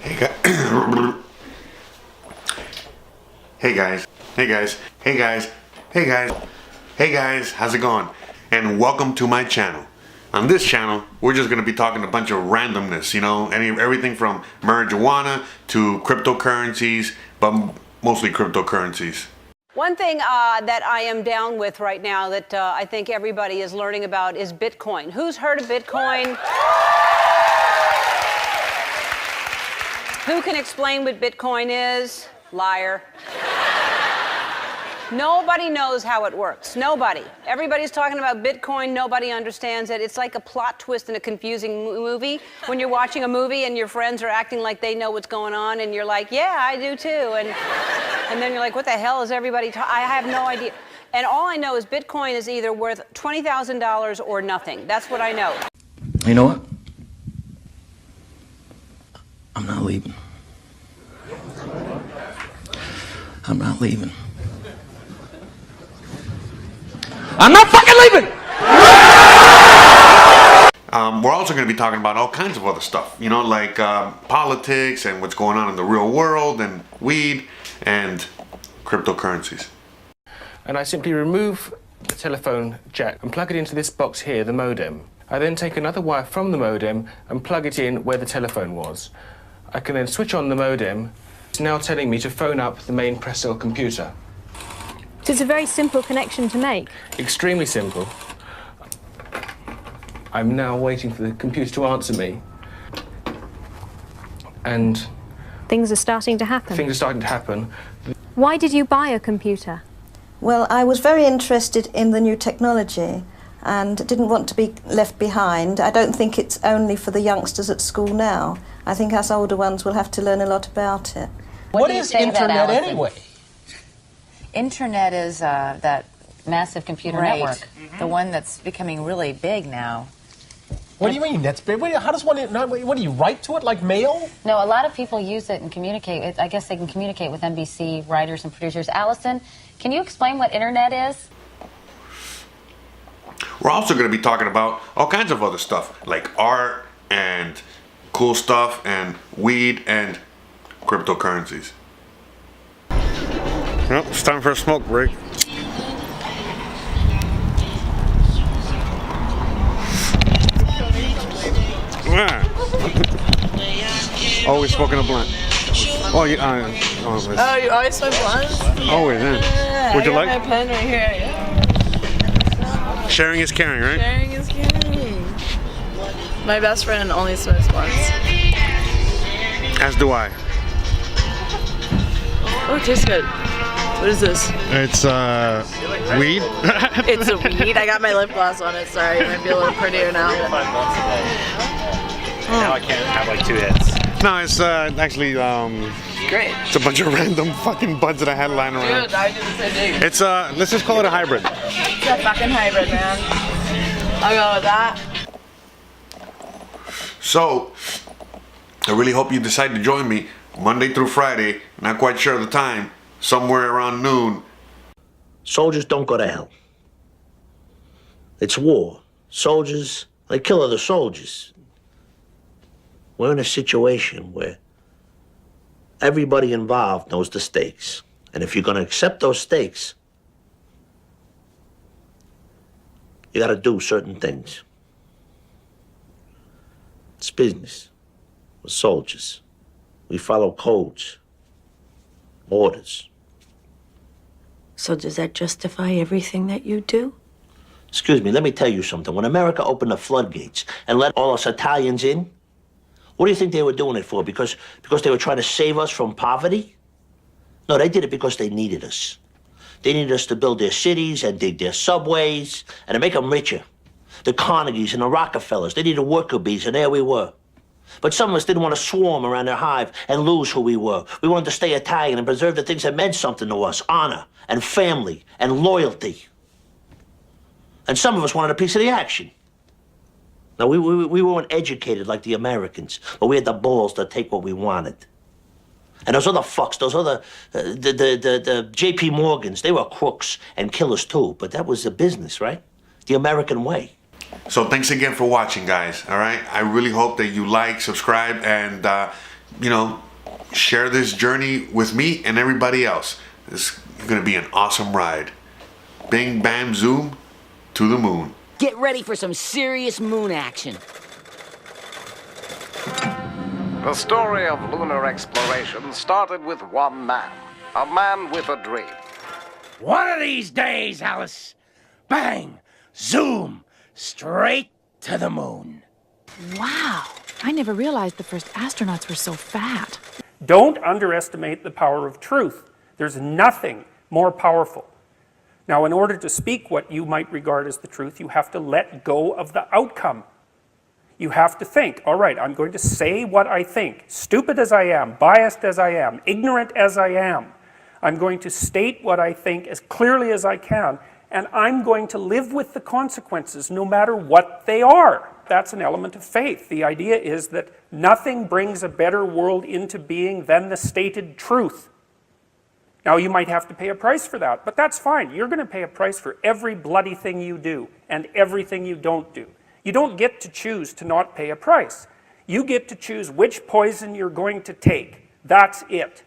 Hey guys. Hey guys. Hey guys. Hey guys. Hey guys. Hey guys. How's it going? And welcome to my channel. On this channel, we're just gonna be talking a bunch of randomness, you know, everything from marijuana to cryptocurrencies, but mostly cryptocurrencies. One thing that I am down with right now that I think everybody is learning about is Bitcoin. Who's heard of Bitcoin? Who can explain what Bitcoin is? Liar. Nobody knows how it works. Nobody. Everybody's talking about Bitcoin. Nobody understands it. It's like a plot twist in a confusing movie. When you're watching a movie and your friends are acting like they know what's going on, and you're like, yeah, I do too. And then you're like, what the hell is everybody I have no idea. And all I know is Bitcoin is either worth $20,000 or nothing. That's what I know. You know what? I'm not leaving. I'm not leaving. I'm not fucking leaving! We're also going to be talking about all kinds of other stuff, you know, like politics and what's going on in the real world and weed and cryptocurrencies. And I simply remove the telephone jack and plug it into this box here, the modem. I then take another wire from the modem and plug it in where the telephone was. I can then switch on the modem. It's now telling me to phone up the main press cell computer. So it's a very simple connection to make. Extremely simple. I'm now waiting for the computer to answer me. And Things are starting to happen. things are starting to happen. Why did you buy a computer? Well, I was very interested in the new technology and didn't want to be left behind. I don't think it's only for the youngsters at school now. I think us older ones will have to learn a lot about it. What is internet anyway? Internet is that massive computer network, the one that's becoming really big now. What do you mean? That's big. How does one? What do you write to it like mail? No, a lot of people use it and communicate. I guess they can communicate with NBC writers and producers. Allison, can you explain what internet is? We're also going to be talking about all kinds of other stuff like art and cool stuff and weed and cryptocurrencies. Well, it's time for a smoke break. Always smoking a blunt. Oh, you always smoke blunts? Always, yeah. Would you I like? got my pen right here, yeah. Sharing is caring, right? Sharing is caring. My best friend only smokes blunts. As do I. Oh, it tastes good. What is this? It's weed. It's a weed. I got my lip gloss on it. Sorry, it might be a little prettier now. Now I can't have like 2 hits. No, it's actually Great. it's a bunch of random fucking buds that I had lying around. Dude, I do the same thing. It's let's just call it a hybrid. It's a fucking hybrid, man. I'll go with that. So, I really hope you decide to join me Monday through Friday. Not quite sure of the time. Somewhere around noon. Soldiers don't go to hell. It's war. Soldiers, they kill other soldiers. We're in a situation where everybody involved knows the stakes. And if you're going to accept those stakes, you got to do certain things. It's business. We're soldiers. We follow codes, orders. So does that justify everything that you do? Excuse me, let me tell you something. When America opened the floodgates and let all us Italians in, what do you think they were doing it for? Because they were trying to save us from poverty? No, they did it because they needed us. They needed us to build their cities and dig their subways and to make them richer. The Carnegies and the Rockefellers, they needed worker bees, and there we were. But some of us didn't want to swarm around their hive and lose who we were. We wanted to stay Italian and preserve the things that meant something to us: honor and family and loyalty. And some of us wanted a piece of the action. Now, we weren't educated like the Americans, but we had the balls to take what we wanted. And those other fucks, those other, the J.P. Morgans, they were crooks and killers too, but that was the business, right? The American way. So thanks again for watching, guys. All right, I really hope that you like, subscribe, and share this journey with me and everybody else. It's going to be an awesome ride. Bing, bam, zoom, to the moon. Get ready for some serious moon action. The story of lunar exploration started with one man. A man with a dream. One of these days, Alice, bang, zoom, straight to the moon. Wow, I never realized the first astronauts were so fat. Don't underestimate the power of truth. There's nothing more powerful. Now, in order to speak what you might regard as the truth, you have to let go of the outcome. You have to think, all right, I'm going to say what I think, stupid as I am, biased as I am, ignorant as I am. I'm going to state what I think as clearly as I can, and I'm going to live with the consequences no matter what they are. That's an element of faith. The idea is that nothing brings a better world into being than the stated truth. Now, you might have to pay a price for that, but that's fine. You're going to pay a price for every bloody thing you do and everything you don't do. You don't get to choose to not pay a price. You get to choose which poison you're going to take. That's it.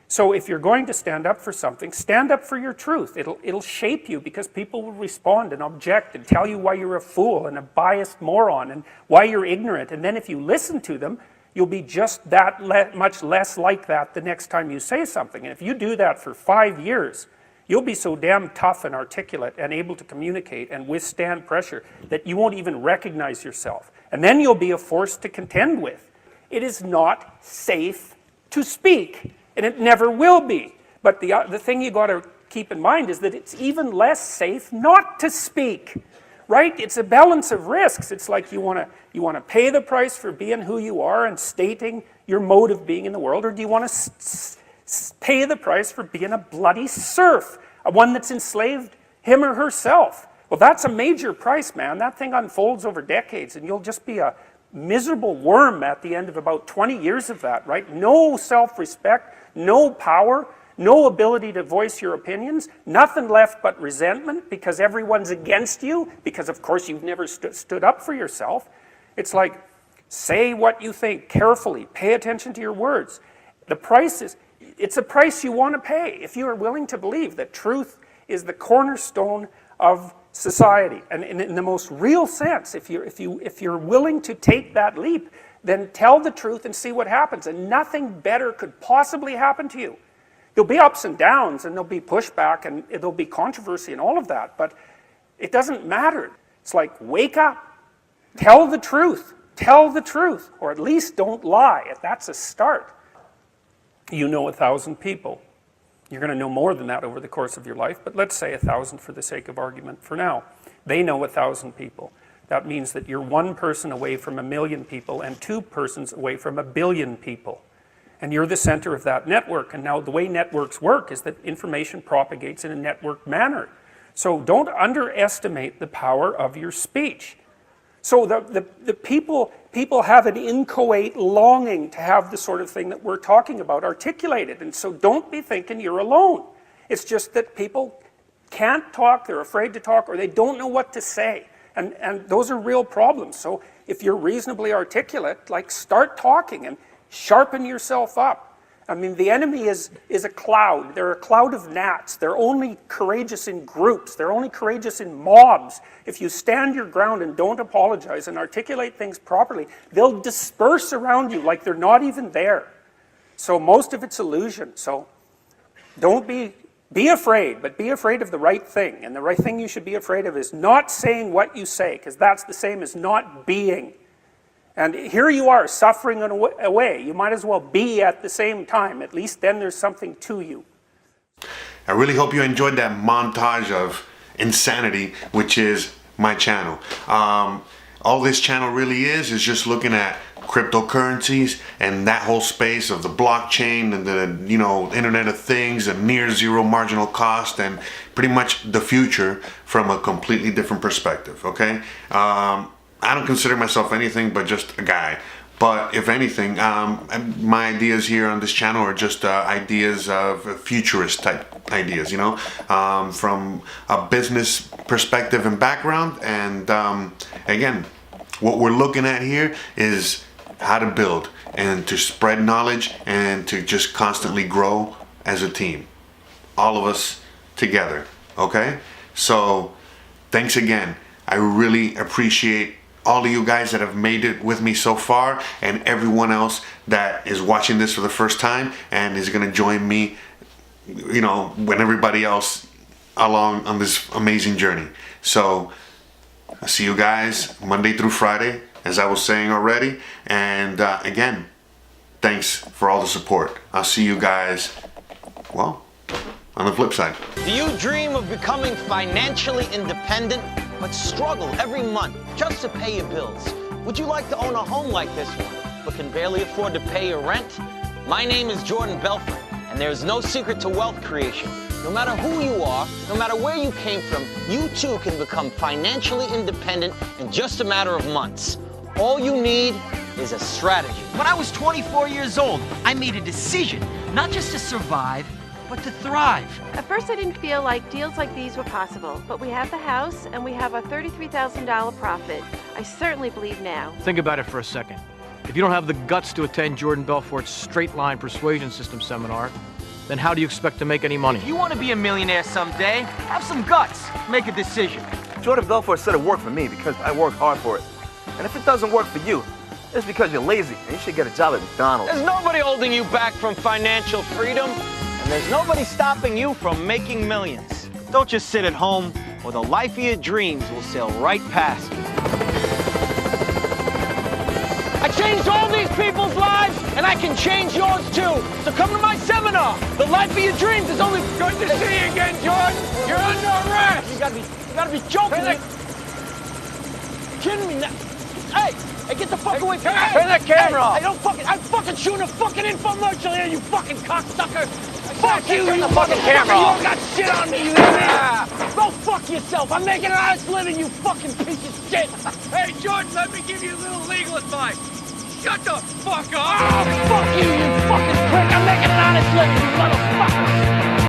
So if you're going to stand up for something, stand up for your truth. It'll shape you because people will respond and object and tell you why you're a fool and a biased moron and why you're ignorant. And then if you listen to them, you'll be just that much less like that the next time you say something. And if you do that for 5 years, you'll be so damn tough and articulate and able to communicate and withstand pressure that you won't even recognize yourself. And then you'll be a force to contend with. It is not safe to speak, and it never will be. But the thing you got to keep in mind is that it's even less safe not to speak, right? It's a balance of risks. It's like you want to pay the price for being who you are and stating your mode of being in the world, or do you want to pay the price for being a bloody serf, one that's enslaved him or herself? Well, that's a major price, man. That thing unfolds over decades, and you'll just be a miserable worm at the end of about 20 years of that, right? No self-respect, no power, no ability to voice your opinions, nothing left but resentment because everyone's against you, because of course you've never stood up for yourself. It's like, say what you think carefully, pay attention to your words. The price is, it's a price you want to pay if you are willing to believe that truth is the cornerstone of society. And in the most real sense, if you're willing to take that leap, then tell the truth and see what happens. And nothing better could possibly happen to you. There'll be ups and downs, and there'll be pushback, and there'll be controversy and all of that, but it doesn't matter. It's like, wake up, tell the truth, or at least don't lie. That's a start. You know 1,000 people. You're going to know more than that over the course of your life, but let's say 1,000 for the sake of argument for now. They know 1,000 people. That means that you're one person away from 1 million people and 2 persons away from 1 billion people. And you're the center of that network. And now the way networks work is that information propagates in a networked manner. So don't underestimate the power of your speech. So the people have an inchoate longing to have the sort of thing that we're talking about articulated. And so don't be thinking you're alone. It's just that people can't talk, they're afraid to talk, or they don't know what to say. And those are real problems. So if you're reasonably articulate, like, start talking and sharpen yourself up. I mean, the enemy is a cloud. They're a cloud of gnats. They're only courageous in groups. They're only courageous in mobs. If you stand your ground and don't apologize and articulate things properly, they'll disperse around you like they're not even there. So most of it's illusion. So don't be afraid, but be afraid of the right thing. And the right thing you should be afraid of is not saying what you say, because that's the same as not being. And here you are, suffering away. You might as well be at the same time. At least then there's something to you. I really hope you enjoyed that montage of insanity, which is my channel. All this channel really is just looking at cryptocurrencies and that whole space of the blockchain and the Internet of Things and near zero marginal cost and pretty much the future from a completely different perspective. Okay. I don't consider myself anything but just a guy. But if anything, my ideas here on this channel are just ideas of futurist type ideas, from a business perspective and background. And again, what we're looking at here is how to build. and to spread knowledge and to just constantly grow as a team. All of us together, okay? So thanks again. I really appreciate all of you guys that have made it with me so far, and everyone else that is watching this for the first time and is gonna join me, you know, when everybody else along on this amazing journey. So I'll see you guys Monday through Friday, as I was saying already. And again, thanks for all the support. I'll see you guys, well, on the flip side. Do you dream of becoming financially independent, but struggle every month just to pay your bills? Would you like to own a home like this one, but can barely afford to pay your rent? My name is Jordan Belfort, and there is no secret to wealth creation. No matter who you are, no matter where you came from, you too can become financially independent in just a matter of months. All you need is a strategy. When I was 24 years old, I made a decision, not just to survive, but to thrive. At first I didn't feel like deals like these were possible, but we have the house and we have a $33,000 profit. I certainly believe now. Think about it for a second. If you don't have the guts to attend Jordan Belfort's straight line persuasion system seminar, then how do you expect to make any money? If you want to be a millionaire someday, have some guts. Make a decision. Jordan Belfort said it worked for me because I worked hard for it. And if it doesn't work for you, it's because you're lazy and you should get a job at McDonald's. There's nobody holding you back from financial freedom, and there's nobody stopping you from making millions. Don't just sit at home, or the life of your dreams will sail right past you. I changed all these people's lives, and I can change yours too. So come to my seminar. The life of your dreams is only good to see you again, Jordan. You're under arrest. You gotta be joking. Hey, kidding me now? Hey, get the fuck away from me. Turn that camera off. Hey, I'm fucking shooting a fucking infomercial here, you fucking cocksucker. Fuck you, turn the fucking camera off. You don't got shit on me, you hear me? Go fuck yourself. I'm making an honest living, you fucking piece of shit. Hey, Jordan, let me give you a little legal advice. Shut the fuck up! Oh, fuck you, you fucking prick! I'm making an honest living, you motherfucker!